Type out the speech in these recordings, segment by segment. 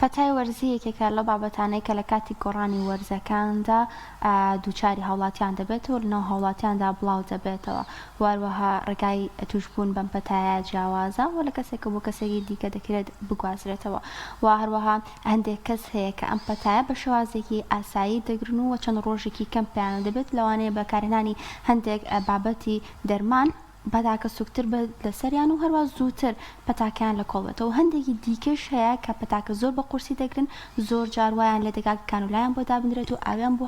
پەتای وەرزی یەکێکە لەو بابەتانەی کە لە کاتی گۆڕانی وەرزەکاندا دووچاری هاوڵاتیان دەبێتەوە لەناو هاوڵاتیاندا بڵاو دەبێتەوە واروەها ڕێگای توشبوون بەم پەتایە جیاوازە و لە کەسێکە بۆ کەسێکی دیکە دەکرێت بگوازرێتەوە و هەروەها هەندێک کەس هەیە کە ئەم پەتایە بە شێوازێکی ئاسایی دەگرن و چەند ڕۆژێکی کەم پێیان دەبێت لەوانەیە بەکارهێنانی هەندێک بابەتی دەرمان پەتاکە سوکتر لەسەریان و هەروە زووتر پەتاکەیان لە کۆڵێتەوە هەندێکی دیکەش هەیە کە پەتاکە زۆر بە قورسی دەگرن زۆر جاروایان لە دەگات کانولایان بۆ دابدرێت و ئاویان بۆ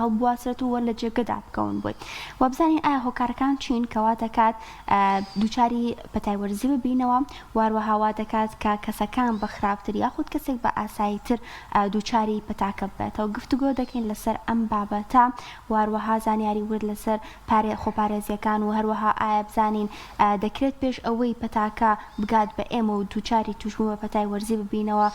هەڵبواسرێت و وەر لە جێگەدا بکەون بۆی و بزانین ئایا هۆکارەکان چین کەوا دەکات دووچاری پەتای وەرزی ببینەوە واروەها وا دەکات کە کەسەکان بە خراپتر یاخود کەسێک بە ئاساییتر دووچاری پەتاکە بێتەوە گفتوگۆ دەکەین لەسەر ئەم بابەتە واروەها زانیاری ورد لەسەر خۆپارێزیەکان و هەروەها ئایا زانین دەکرێت پێش ئەوەی پەتاکە بگات بە ئێمە و دووچاری توشبوون بە پەتای وەرزی ببینەوە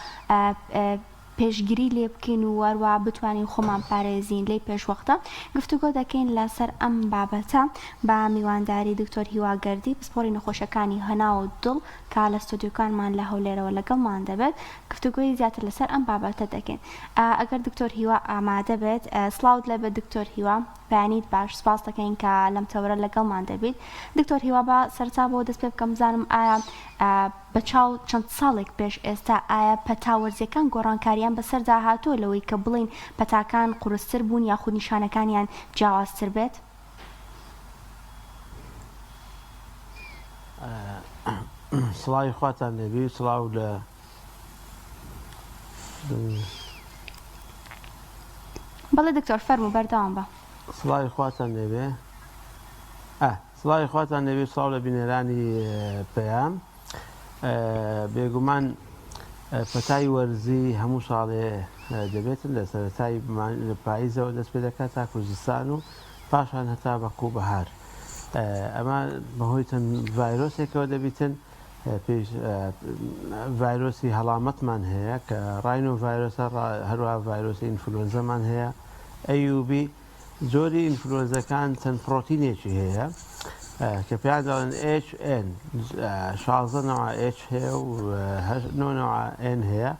پێشگیری لێ بکەین و وەروە بتوانین خۆمان پارێزین لێی پێشوەختە گفتوگۆ دەکەین لەسەر ئەم بابەتە بە میوانداری دکتۆر هیواگەردی پسپۆری نەخۆشەکانی هەنا و دڵ کا لە ستودیۆکانمان لە هەولێرەوە لەگەڵمان دەبێت گفتوگۆی زیاتر لەسەر ئەم بابەتە دەکەین ئەگەر دکتۆر هیوا ئامادە بێت سلااوت لەبێت دکتۆر هیوا بەیانیت باش سپاس دەکەین کە لەم تەورە لەگەڵمان دەبیت دکتۆر هیوا بە سەرچا بۆ دەست پێ بکەم بزانم ئایا بە چاو چەند ساڵێک پێش ئێستا ئایا پەتاوەرزیەکان گۆڕانکاریان بەسەردا هاتووە لەوەی کە بڵین پەتاکان قورستر بوون یاخود نیشانەکانیان جیاوازتر بێت سڵاوی خواتان لێبی سڵاو لە بەڵێ دکتۆر فەرموو بەردەوام بە سڵاوی خواتان لێبێ سڵاوی خواتان لێبێ سڵاو لە بینێرانی پەیام بێگومان پەتای وەرزی هەموو ساڵێ دەبێتن لە سەرەتای پاییزەوە دەست پێ دەکات تا کوردستان و پاشان هەتا بەقوو بەهار ئەمە بەهۆی چەند ڤایرۆسێکەوە دەبیتن ڤایرۆسی هەڵامەتمان هەیە کە ڕاینۆ ڤایرۆسە هەروە ڤایرۆسی ئینفلۆنزەمان هەیە ئەیوبی زۆری ئینفلۆنزەکان چەند پرۆتینێکی هەیە کە پێیان دەڵێن HN 16 نەوە H هەیە و 9 نەوە N هەیە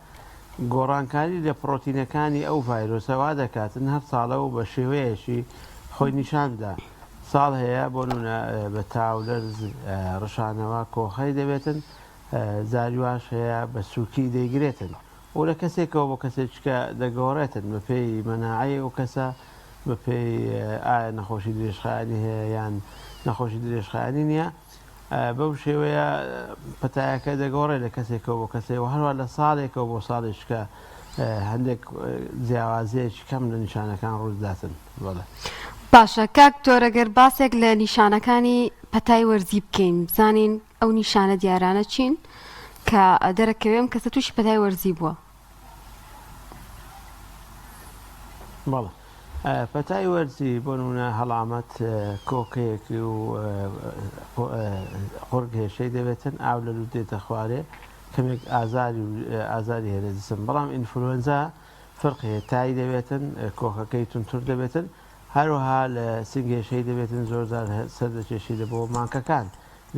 گۆڕانکاری لە پرۆتینەکانی ئەو ڤایرۆسەوا دەکاتن هەر ساڵە و بە شێوەیەکی خۆی نیشاندا ساڵ هەیە بۆ نونە بە تاولەرز ڕشانەوە کۆخەی دەبێتن زاریواش هەیە بە سووکی دەیگرێتن و لە کەسێکەوە بۆ کەسێککە دەگۆڕێتن بە پێی مەناعی و کەسە بە پێی ئایا نەخۆشی درێژخایانی هەیە یان نەخۆشی درێژخایانی نییە بەو شێوەیە پەتایەکە دەگۆڕێت لە کەسێکەوە بۆ کەسێەوە هەروە لە ساڵێکەوە بۆ ساڵێککە هەندێک جیاوازەیەکی کەم لە نیشانەکان ڕووداتن بڵێ باشە کاک تۆرەگەر باسێک لە نیشانەکانی پەتای وەرزی بکەین بزانین ئەو نیشانە دیارانە چین کە دەرەکەوێم کەسە تووشی پەتای وەرزی بووە بەڵێ پەتای وەرزی بۆ نمونە هەڵامەت کۆکەیەکی و قورگ هێشەی دەبێتن ئاو لە لوو دێتە خوارێ کەمێک ئازاری هەیە لە جسم بەڵام ئینفلۆنزا فەرقی تای دەبێتن کۆخەکەی تونتر دەبێتن هەروەها لە سنگێشەی دەبێتن زۆرجار سەردەکێشی لە بۆ مانکەکان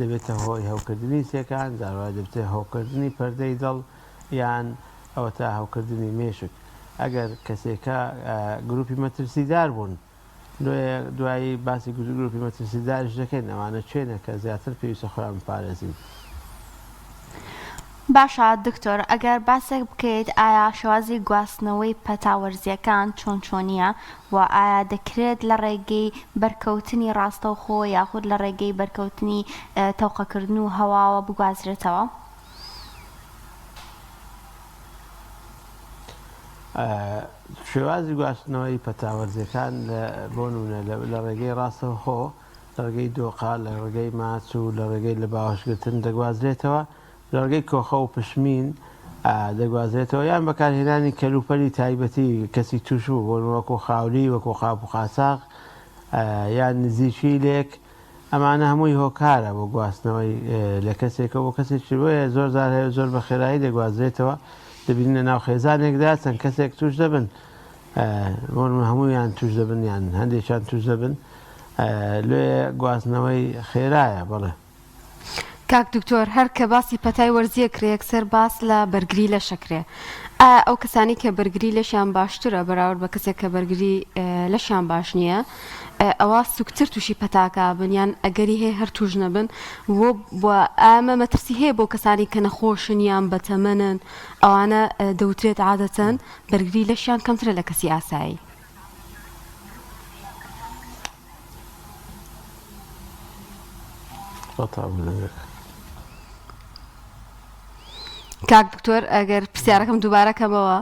دەبێتە هۆی هەوکردنی سێکان جاروای دەبێتە هەوکردنی پەردەی دڵ یان ئەوە تا هەوکردنی مێشک ئەگەر کەسێکە گروپی مەترسیدار بوون دوایی باسی گروپی مەترسیدارش دەکەین ئەوانە چێنە کە زیاتر پێویستە خۆیان بپارێزین باشە دکتۆر ئەگەر باسێک بکەیت ئایا شێوازی گواستنەوەی پەتاوەرزیەکان چۆن چۆنیە و ئایا دەکرێت لە ڕێگەی بەرکەوتنی ڕاستەوخۆ یاخود لە ڕێگەی بەرکەوتنی تەوقەکردن و هەواوە بگوازرێتەوە شێوازی گواستنەوەی پەتاوەرزیەکان بۆ نمونە لە ڕێگەی ڕاستەوخۆ لە ڕێگەی دۆقا لە ڕێگەی ماچ و لە ڕێگەی لە باوەشگرتن دەگوازرێتەوە لە ڕێگەی کۆخە و پشمین دەگوازرێتەوە یان بەکارهێنانی کەلوپەلی تایبەتی کەسی توش بوو بۆ وەکو خاولی وەکو خاپ و خاساق یان نزیکی لێک ئەمانە هەمووی هۆکارە بۆ گواستنەوەی لە کەسێکەوە بۆ کەسێکی وەیە زۆر هەیە زۆر بە خێرایی دەگوازرێتەوە دەبینە ناو خێزانێکدا چەند کەسێک توش دەبن هەموویان توش دەبن یان هەندێکیان توش دەبن لێ گواستنەوەی خێرایە بڵێ کاک دکتۆر هەر کە باسی پەتای وەرزیە کرێ یەکسەر باس لە بەرگری لە شەکرێ ئەو کەسانی کە بەرگری لەشیان باشترە بەراورد بە کەسێک کە بەرگری لەشیان باش نییە ئەوە سوکتتر تووشی پەتاکە بنیان ئەگەری هەیە هەر توش نەبن بۆ ئامە مەترسی هەیە بۆ کەسانی کە نەخۆشن یان بەتەمەنن ئەوانە دەوترێت عادەتەن بەرگری لەشیان کەمترە لە کەسی ئاسایی. کاک دکتۆر ئەگەر پرسیارەکەم دووبارەکەمەوە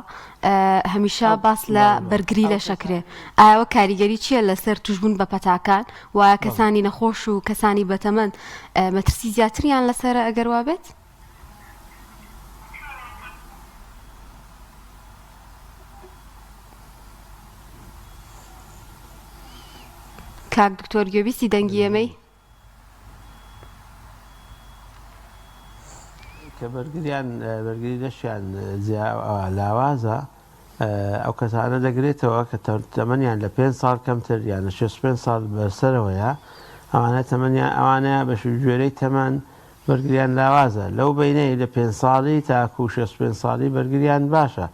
هەمیشە باس لە بەرگری لە شەکرێ ئاوە کاریگەری چییە لەسەر توشبوون بە پەتاکان وایە کەسانی نەخۆش و کەسانی بەتەمەند مەترسی زیاتریان لەسەرە ئەگەر وابێت؟ کاک دکتۆر گوێبیستی دەنگی ئێمەی کە بەرگری لەشیان لاوازە ئەو کەسانە دەگرێتەوە کە تەمەنیان لە 5 ساڵ کەمتر یان لە 65 ساڵ بەسەرەوەیە ئەوانە تەمەنیان ئەوانەیە بە ژێرەی تەمەن بەرگریان لاوازە لەو بینەی لە 5 ساڵی تاکو 65 ساڵی بەرگریان باشە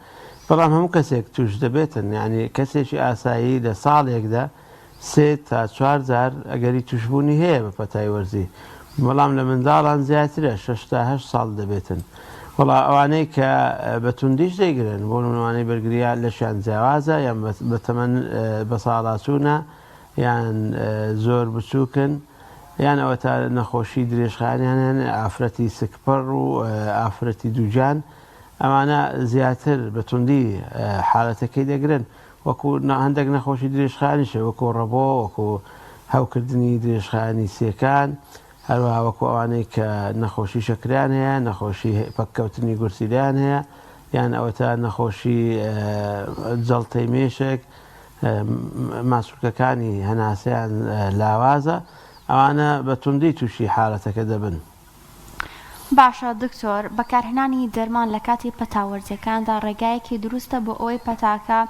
بەڵام هەموو کەسێک توش دەبێتن یعنی کەسێکی ئاسایی لە ساڵێکدا 3 تا 4 جار ئەگەری توشبوونی هەیە بە پەتای وەرزی بەڵام لە منداڵان زیاترە 6 تا 8 ساڵ دەبێتن وەڵا ئەوانەی کە بەتوندیش دەیگرن بۆ نمونەوانەی بەرگریان لەشیان جیاوازە یان بەتەمەن بە ساڵاچوونە یان زۆر بچووکن یان ئەوە تا نەخۆشی درێژخانیان هەن ئافرەتی سکپەڕ و ئافرەتی دووجان ئەوانە زیاتر بەتوندی حاڵەتەکەی دەگرن وەکو هەندێک نەخۆشی درێژخانیشە وەکو ڕەبۆ وەکو هەوکردنی درێژخانی سێکان هەروەها وەکو ئەوانەی کە نەخۆشی شەکریان هەیە نەخۆشی پەککەوتنی گورسیلیان هەیە یان ئەوە تا نەخۆشی جەڵتەی مێشک ماسوولکەکانی هەناسەیان لاوازە ئەوانە بەتوندی تووشی حاڵەتەکە دەبن. باشە دکتۆر بەکارهێنانی دەرمان لە کاتی پەتاوەرزەکاندا ڕێگایەکی دروستە بۆ ئەوەی پەتاکە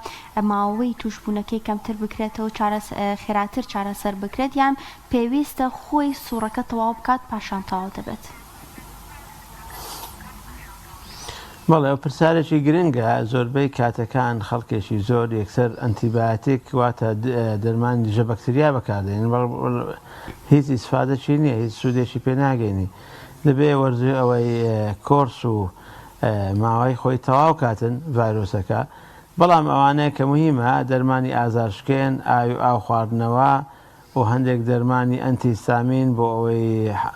ماوەی توشبوونەکەی کەمتر بکرێتەوە خێراتر چارەسەر بکرێت یان پێویستە خۆی سوورەکە تەواو بکات پاشان تەواو دەبێت؟ بەڵێ ئەو پرسیارێکی گرنگە زۆربەی کاتەکان خەڵکێکی زۆر یەکسەر ئەنتیبایۆتیک واتە دەرمانی دژە بەکتریا بەکاردێنن هیچ ئیسفادەی نییە هیچ سوودێکی پێ ناگەینی دەبێ وەرزی ئەوەی کۆرس و ماوەی خۆی تەواو کاتن ڤایرۆسەکە بەڵام ئەوانەیە کە مهمە دەرمانی ئازارشکێن ئاو خواردنەوە و هەندێک دەرمانی ئەنتیستامین بۆ ئەوەی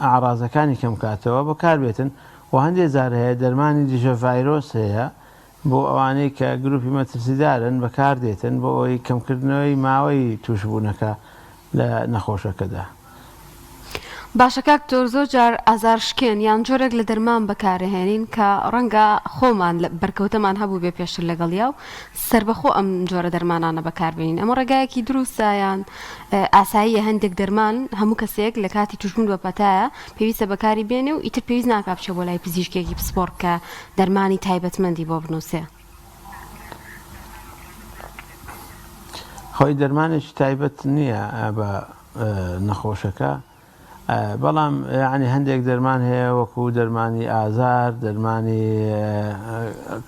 ئاڕازەکانی کەم کاتەوە بەکاربێتن و هەندێک جار هەیە دەرمانی دژە ڤایرۆس هەیە بۆ ئەوانەی کە گروپی مەترسیدارن بەکاردێتن بۆ ئەوەی کەمکردنەوەی ماوەی توشبوونەکە لە نەخۆشەکەدا. باشە کاک دکتۆر زۆر جار ئازارشکێن یان جۆرێک لە دەرمان بەکارهێنین کە ڕەنگە خۆمان بەرکەوتەمان هەبوو بێ پێشتر لەگەڵیا و سربەخۆ ئەم جۆرە دەرمانانە بەکاربێنین ئەمە ڕێگایەکی دروستە یان ئاساییە هەندێک دەرمان هەموو کەسێک لە کاتی توشبوون بە پەتایە پێویستە بەکاری بێنێ و ئیتر پێویست ناکا بچێ بۆ لای پزیشکێکی پسپۆڕ کە دەرمانی تایبەتمەندی بۆ بنووسێ؟ خۆی دەرمانێکی تایبەت نییە بە نەخۆشەکە بەڵام یعنی هەندێک دەرمان هەیە وەکو دەرمانی ئازار دەرمانی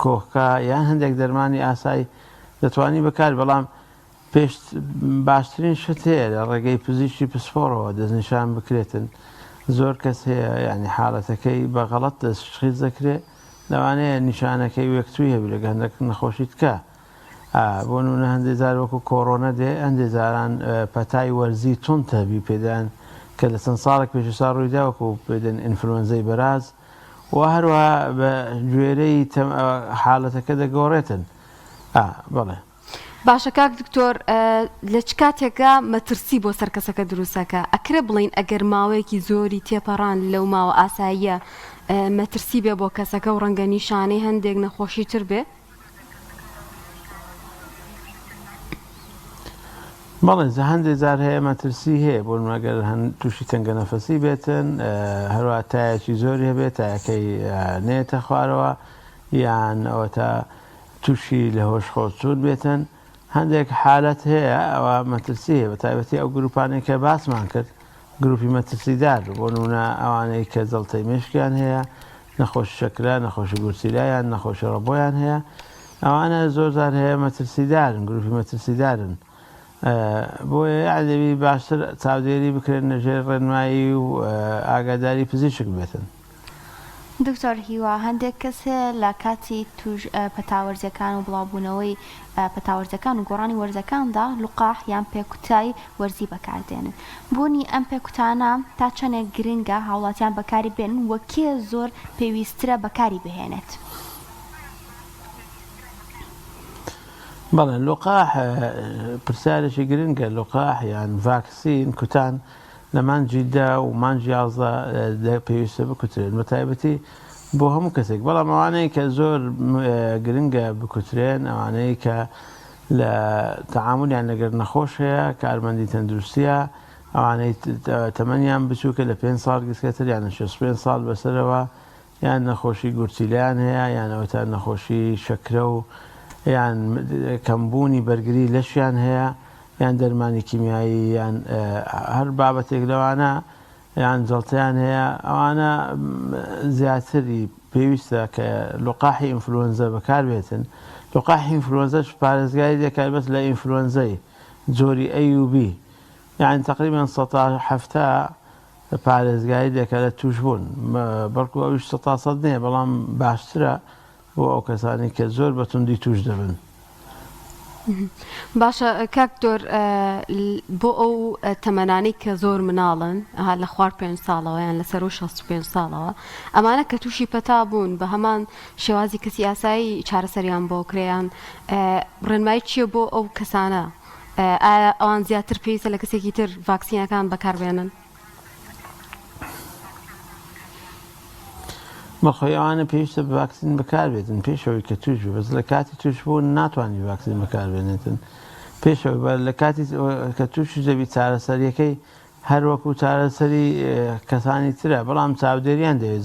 کۆخکە یان هەندێک دەرمانی ئاسایی دەتوانی بەکار بەڵام پێش باشترین شت هەیە لە ڕێگەی پزیشکی پسپۆڕەوە دەستنیشان بکرێتن زۆر کەس هەیە ینی حاڵەتەکەی بە غەڵەت دەستشخیص دەکرێت لەوانەیە نیشانەکەی وەکتوی هەبی لەگە هەندێک نەخۆشی تکە بۆ نمونە هەندێک جار وەکو کۆڕۆنە دێ هەندێک جاران پەتای وەرزی تونند هەبی پێدان کە لە چەند ساڵێک پێش ساڵ ڕوویدا وەکو پێدەن ئینفلۆنزای بەراز و هەروەها بە گوێرەی حاڵەتەکە دەگۆڕێتن. بەڵێ باشە کاک دکتۆر لە چ کاتێکە مەترسی بۆ سەر کەسەکە دروستەکە ئەکرێ بڵین ئەگەر ماوەیەکی زۆری تێپەڕان لەو ماوە ئاساییە مەترسی بێ بۆ کەسەکە و ڕەنگە نیشانەی هەندێک نەخۆشی تر بێ؟ بەڵێ هەندێک جار هەیە مەترسی هەیە بۆ مەگەر تووشی تەنگە نەفەسی بێتن هەروە تایەکی زۆری هەبێت تایەکەی نێتە خوارەوە یان ئەوە تا تووشی لە هۆش خۆچوون بێتن هەندێک حالەت هەیە ئەوە مەترسی هەیە بە تایبەتی ئەو گروپانێک کە باسمان کرد گروپی مەترسیدار بۆ نمونە ئەوانەی کە جەڵتەی مێشکیان هەیە، نەخۆشی شەکرە، نەخۆشی گورسیلایان، نەخۆشی ڕەبۆیان هەیە، ئەوانە زۆرجار هەیە مەترسیدارن، گروپی مەترسیدارن. بۆیە یادەوی باشتر چاودێری بکرێن لەژێر ڕێنمایی و ئاگاداری پزیشک بێتن. دکتۆر هیوا هەندێک کەس هەیە لە کاتی پەتاوەرزەکان و بڵاوبوونەوەی پەتاوەرزەکان و گۆڕانی وەرزەکاندا لوقاح یان پێکوتای وەرزی بەکاردێنن. بوونی ئەم پێکوتانە تا چەندێک گرنگە هاوڵاتیان بەکاری بێنن وە کێ زۆر پێویسترە بەکاری بهێنێت؟ بەڵێ لوقاح پرسیارێکی گرنگە. لوقاح یان ڤاکسین کوتان لە مانجی 10 و مانجی 11 پێویستە بکوترێن بە تایبەتی بۆ هەموو کەسێک. بەڵام ئەوانەی کە زۆر گرنگە بکوترێن ئەوانەی کە لە تەعاملیان لەگەر نەخۆش هەیە، کارمەندی تەندروستیە، ئەوانەی تەمەنیان بچووکە لە 5 ساڵ گەشتکەتر یان 65 ساڵ بەسەرەوە، یان نەخۆشی گورچیلیان هەیە، یان ئەوەتان نەخۆشی شەکرە و یان کەمبوونی بەرگری لەشیان هەیە، یان دەرمانی کیمیایی، یان هەر بابەتێک لەوانە یان جەڵتەیان هەیە، ئەوانە زیاتری پێویستە کە لوقاحی ئینفلۆنزە بەکاربێتن. لوقاحی ئینفلۆنزەش پارێزگاری دەکات بەس لە ئینفلۆنزەی جۆری AUB، یعنی تقریبا 170 پارێزگاری دەکات لە توشبوون، بەڵکو ئەویش 100 نییە، بەڵام باشترە بۆ ئەو کەسانی کە زۆر بەتوندی توش دەبن. باشە کاک دۆر، بۆ ئەو تەمەنانی کە زۆر مناڵن لە خوار 5 ساڵەوە یان لەسەر و 65 ساڵەوە، ئەمانە کە تووشی پەتا بوون بە هەمان شێوازی کەسی ئاسایی چارەسەریان بۆ کرێیان، ڕێنمایی چییە بۆ ئەو کەسانە؟ ئایا ئەوان زیاتر پێویستە لە کەسێکی تر ڤاکسینەکان بەکاربێنن؟ بەخۆی ئەوانە پێویستە ڤاکسین بەکاربێتن پێشەوەی کە توش بێت، بەس لە کاتی توش بوون ناتوانانی ڤاکسین بەکاربێنێتن پێشەوە. لە کاتی کە توش دەبی چارەسەریەکەی هەر وەکو چارەسەری کەسانی ترە، بەڵام چاودێریان دەوێت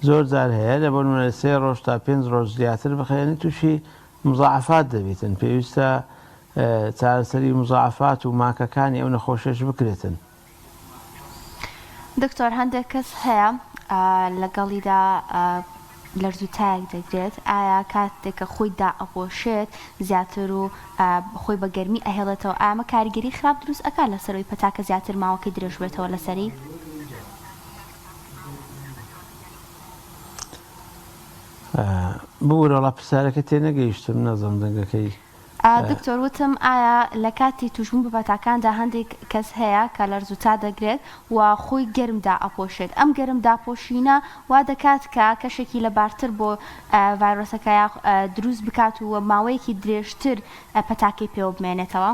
زۆر جار هەیە لە بۆ نمونە 3 ڕۆژ تا 5 ڕۆژ زیاتر بخێنی تووشی مزاعفات دەبێتن. پێویستە چارەسەری مزاعفات و ماکەکانی ئەو نەخۆشیش بکرێتن. دکتۆر هەندێک کەس هەیە لەگەڵیدا لەرزوتایەک دەگرێت، ئایا کاتێککە خۆی دائەپۆشێت زیاتر و خۆی بە گەرمی ئەهێڵێتەوە، ئامە کاریگەری خراپ دروست ئەکات لەسەرەوەی پەتاکە زیاتر ماوەکەی درێژ بێتەوە لەسەری؟ بوورەڵا پرسیارەکە تێنەگەیشتم، نەزم دەنگەکەی. دکتۆر وتم ئایا لە کاتی توشبوون بە پەتاکاندا هەندێک کەس هەیە کە لەرزوتا دەگرێت و خۆی گەرمدا ئەپۆشێت، ئەم گەرمداپۆشینە وا دەکات کە کەشێکی لەبارتر بۆ ڤایرۆسەکە دروست بکات و ماوەیەکی درێژتر پەتاکەی پێوە بمێنێتەوە؟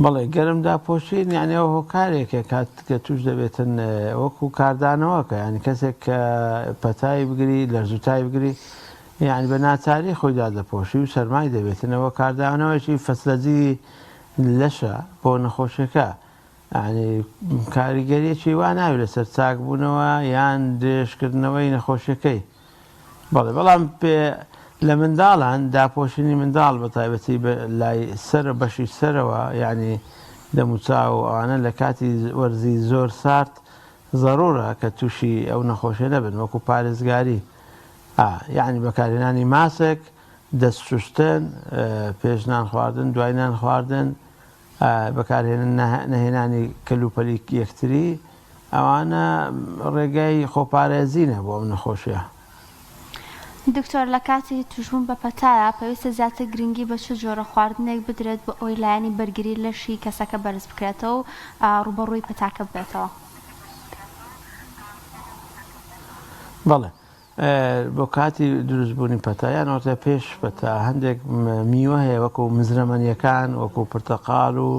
بەڵێ گەرمداپۆشین یعنی ئەو هۆکارێکە کات کە توش دەبێتن وەکو کاردانەوەکە، ینی کەسێک کە پەتای بگری لەرزوتای بگری یعنی بە ناچاری خۆیدا دەپۆشی و سەرمای دەبێتنەوە. کاردانەوەیکی فەسلەجی لەشە بۆ نەخۆشیەکە، ینی کاریگەریەکی وا ناوێت لەسەر چاکبوونەوە یان درێژکردنەوەی نەخۆشیەکەی. بەڵام لە منداڵان داپۆشینی منداڵ بە تایبەتی لای سەر بەشی سەرەوە، ینی دەموچا و ئەوانە لە کاتی وەرزی زۆر سارد زەڕورە کە تووشی ئەو نەخۆشیە نەبن، وەکو پارێزگاری، یعنی بەکارهێنانی ماسک، دەست شوشتن، پێشنان خواردن، دوایینان خواردن، بەکارهێنن نەهێنانی کەلوپەلی یەکتری، ئەوانە ڕێگای خۆپارێزینە بۆ ئەم نەخۆشیە. دکتۆر لە کاتی توشبوون بە پەتایە پێویستە زیاتر گرنگی بە چ جۆرە خواردنێک بدرێت بۆ ئەوی لایەنی بەرگری لەشی کەسەکە بەرز بکرێتەوە و ڕوبەڕووی پەتاکە بێتەوە؟ بەڵێ بۆ کاتی دروستبوونی پەتایان ئەوتە پێش پەتا هەندێک میوە هەیە وەکو مزرەمەنیەکان، وەکو پرتەقاڵ و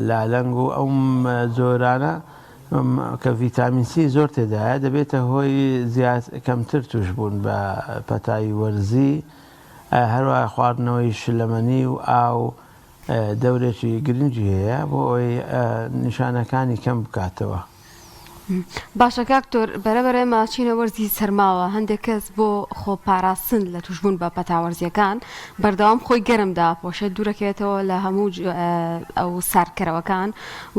لالەنگ و ئەو جۆرانە کە ڤیتامین سی زۆر تێدایە، دەبێتە هۆی کەمتر توش بوون بە پەتایی وەرزی. هەروە خواردنەوەی شلەمەنی و ئاو دەورێکی گرنگی هەیە بۆ ئەوەی نیشانەکانی کەم بکاتەوە. باشە کاکتۆر بەرەبەرە ماچینە وەرزی سەرماوە هەندێک کەس بۆ خۆپاراستن لە توشبوون بە پەتاوەرزیەکان بەردەوام خۆی گەرمدا پۆشە دوورەکەوێتەوە لە هەموو ئەو ساردکەرەوەکان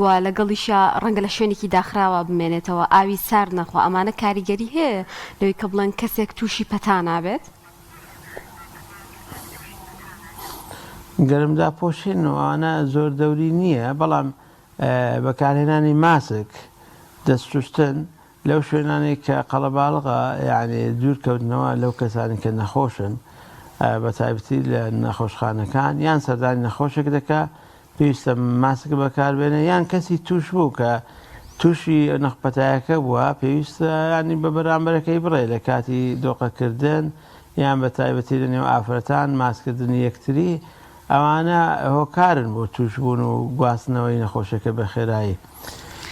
و لەگەڵیشە ڕەنگە لە شوێنێکی داخراوە بمێنێتەوە ئاوی سارد نەخوا ئەمانە کاریگەری هەیە لەوەی کە بڵێن کەسێک تووشی پەتا نابێت. گەرمدا پۆشین و ئەوانە زۆر دەوری نییە بەڵام بەکارهێنانی ماسک دەستشتن لەو شوێنانی کە قەڵەباڵغا یعنی دوورکەوتنەوە لەو کەسانی کە نەخۆشن بە تایبەتی لە نەخۆشخانەکان یان سەردانی نەخۆشێک دەکا پێویستە ماسک بەکاربێنە یان کەسی توش بوو کە تووشی نەخپەتایەکە بووە پێویستە ینی بە بەرامبەرەکەی بڕێ لە کاتی دۆقەکردن یان بە تایبەتی لە نێو ئافرەتان ماسکردنی یەکتری ئەوانە هۆکارن بۆ توشبوون و گواستنەوەی نەخۆشەکە بە خێرایی.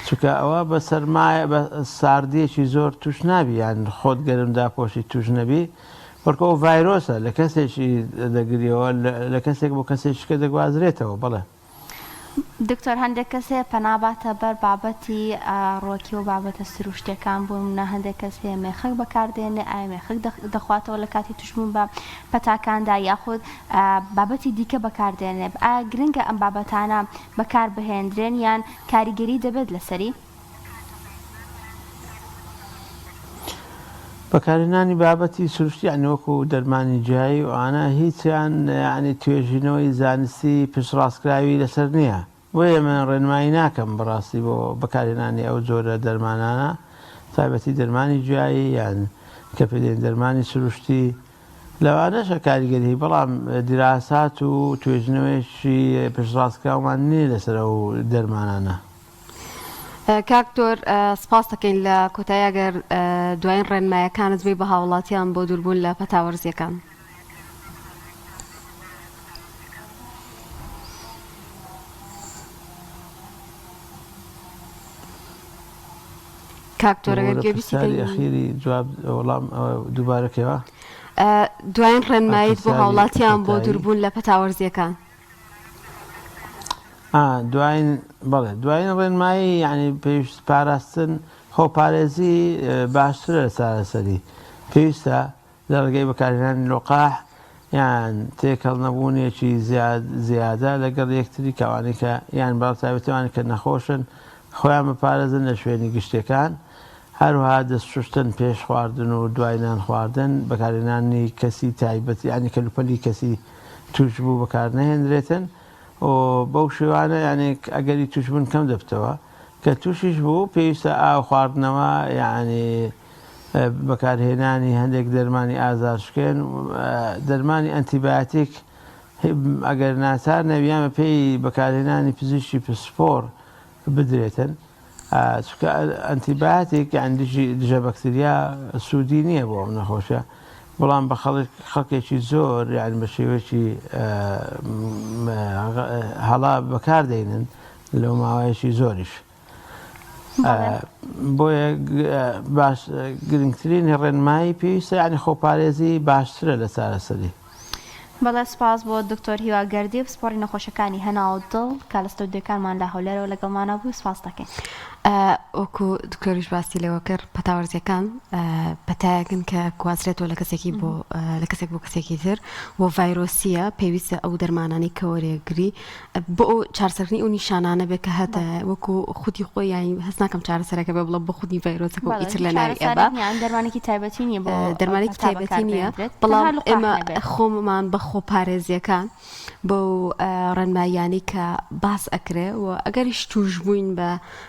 چونکە ئەوە بە سەرمایە بە ساردیەکی زۆر توش نابی یان خۆت گەرمدا پۆشی توش نەبی بەڵکە ئەو ڤایرۆسە لە کەسێکی دەگریەوە لە کەسێک بۆ کەسێکشکە دەگوازرێتەوە. بەڵێ دکتۆر هەندێک کەسێ پەناباتە بەر بابەتی ڕۆکی و بابەتە سروشتەکان بوون منە هەندێک کەس هەیە مێخەک بەکاردێنێ ئایا مێخەک دەخواتەوە لە کاتی توشبوون بە پەتاکاندا یاخود بابەتی دیکە بەکاردێنێ ئایا گرنگە ئەم بابەتانە بەکار بهێنرێن یان کاریگەری دەبێت لەسەری؟ بەکارهێنانی بابەتی سروشتی ئەنوەکو دەرمانی جیایی و ئانە هیچیان ینی توێژینەوەی زانستی پشتڕاستکراوی لەسەر نییە بۆیە من ڕێنمایی ناکەم بەڕاستی بۆ بەکارهێنانی ئەو جۆرە دەرمانانە تایبەتی دەرمانی جیایی یان کە پێدێن دەرمانی سروشتی لەوانەشە کاریگەری بەڵام دیراسات و توێژنەوەیشی پشتڕاستکراومان نییە لەسەر ئەو دەرمانانە. کاکتۆر سپاس دەکەین لە کۆتاییەگەر دوایین ڕێنمایەکانت بێ بە هاوڵاتیان بۆ دووربوون لە پەتاوەرزیەکان. کاکتۆرەگەر گوێبیستی ئەخیری جواب وەڵام دووبارەکەوە دوایین ڕێنماییت بۆ هاوڵاتیان بۆ دووربوون لە پەتاوەرزیەکان. بەڵێ دوایین ڕێنمایی ینی پێویست پاراستن خۆپارێزی باشترە لە چارەسەری پێویستە لە ڕێگەی بەکارهێنانی لۆقاح یان تێکەڵ نەبوونێکی زیادە لەگەڵ یەکتری کەوانی کە یان باڵتایبەتیوانی کە نەخۆشن خۆیان بپارێزن لە شوێنی گشتەکان هەروەها دەستشتن پێش خواردن و دوایینان خواردن بەکارهێنانی کەسی تایبەتی ینی کەلوپەلی کەسی توش بوو بەکار نەهێنرێتن و بەو شێوانە یعنی ئەگەری توش بوون کەم دەبتەوە کە تووشیش بوو پێویستە ئاو خواردنەوە یعنی بەکارهێنانی هەندێک دەرمانی ئازارشکێن دەرمانی ئەنتیبایۆتیک ئەگەر ناچار نەویانە پێی بەکارهێنانی پزیشکی پسپۆر بدرێتن چونکە ئەنتیبایۆتیک یان دژە بەکتریا سوودی نییە بۆ ئەم نەخۆشە بەڵام بە خەڵکێکی زۆر یان بە شێوەیەکی هەڵا بەکاردێنن لەو ماوەیەکی زۆریش بۆیە گرنگترین ڕێنمایی پێویستە ینی خۆپارێزی باشترە لە چارەسەری. بەڵێ سپاس بۆ دکتۆر هیواگەردی پسپۆری نەخۆشەکانی هەناو دڵ کە لە ستۆدیۆکانمان لە هەولێرەوە لەگەڵمانە بوو سپاس دەکەین. وەکو دکتۆریش باسی لەوە کرد پەتاوەرزیەکان پەتایەکن کە گوازرێتەوە لە کەسێکی لە کەسێک بۆ کەسێکی تر بۆ ڤایرۆسیە پێویستە ئەو دەرمانانی کە وەرێگری بۆ چارەسەرکردنی ئەو نیشانانە بێت کە هەتە وەکو خودی خۆی یانی هەست ناکەم چارەسەرەکە بێ بڵە بە خودی ڤایرۆسەکە و ئیتر لە ناوی ئەبە دەرمانێکی تایبەتی نییە بۆ دەرمانێکی تایبەتی نییە بەڵام ئێمە خۆممان بە خۆپارێزیەکان بۆ ڕێنماییانی کە باس ئەکرێ و ئەگەریش توش بووین بە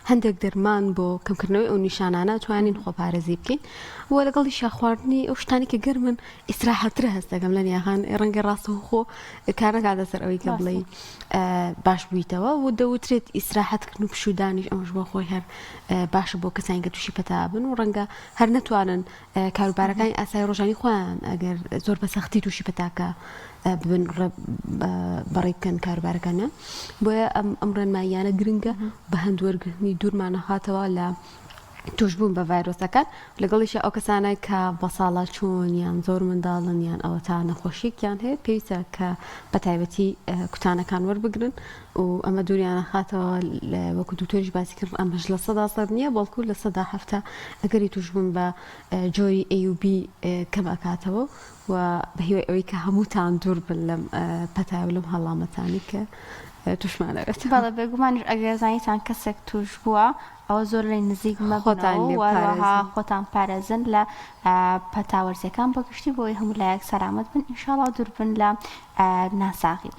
هەندێک دەرمان بۆ کەمکردنەوەی ئەو نیشانانە توانین خۆپارێزی بکەین و لەگەڵی شاخواردنی ئەو شتانی کە گەرمن ئیسراحەترە هەست دەکەم لە نیاخان ڕەنگە ڕاستەوخۆ کارەکاتە سەر ئەوەی کە بڵێ باش بوویتەوە و دەوترێت ئیسراحەتکردن و پشودانیش ئەمەش بۆ خۆی هەر باشە بۆ کەسانی کە تووشی پەتابن و ڕەنگە هەر نەتوانن کاروبارەکانی ئاسایی ڕۆژانی خۆیان ئەگەر زۆر بە سەختی تووشی پەتاکە ببن بەڕێ بکەن کاروبارەکانە بۆیە ئەم ڕێنماییانە گرنگە بە هەندوەرگرتنی دوورمانە هاتەوە لە توشبوون بە ڤایرۆسەکان لەگەڵیش ئەو کەسانە کە بە ساڵە چوون یان زۆر منداڵن یان ئەوە تا نەخۆشیێکیان هەیە پێویستە کە بە تایبەتی کوتانەکان وەربگرن و ئەمە دووریانە خاتەوە وەکو دوکتۆریش باسی کرد ئەمەش لە 100% نییە بەڵکو لە 100 ئەگەری توشبوون بە جۆری AUB کەم ئەکاتەوە و بە هیوای ئەوەی کە هەمووتان دوور بن لەم پەتای و لەم هەڵامەتانی کە توشمانەوێت. بەڵێ بێگومانش ئەگەر زانیتان کەسێک توش بووە ئەوە زۆر لەی نزیک مەبنەوە وەروەها خۆتان پارێزن لە پەتاوەرزەکان بەگشتی بۆی هەموو لایەک سەلامەت بن ئینشاڵڵا دوور بن لە ناساغی.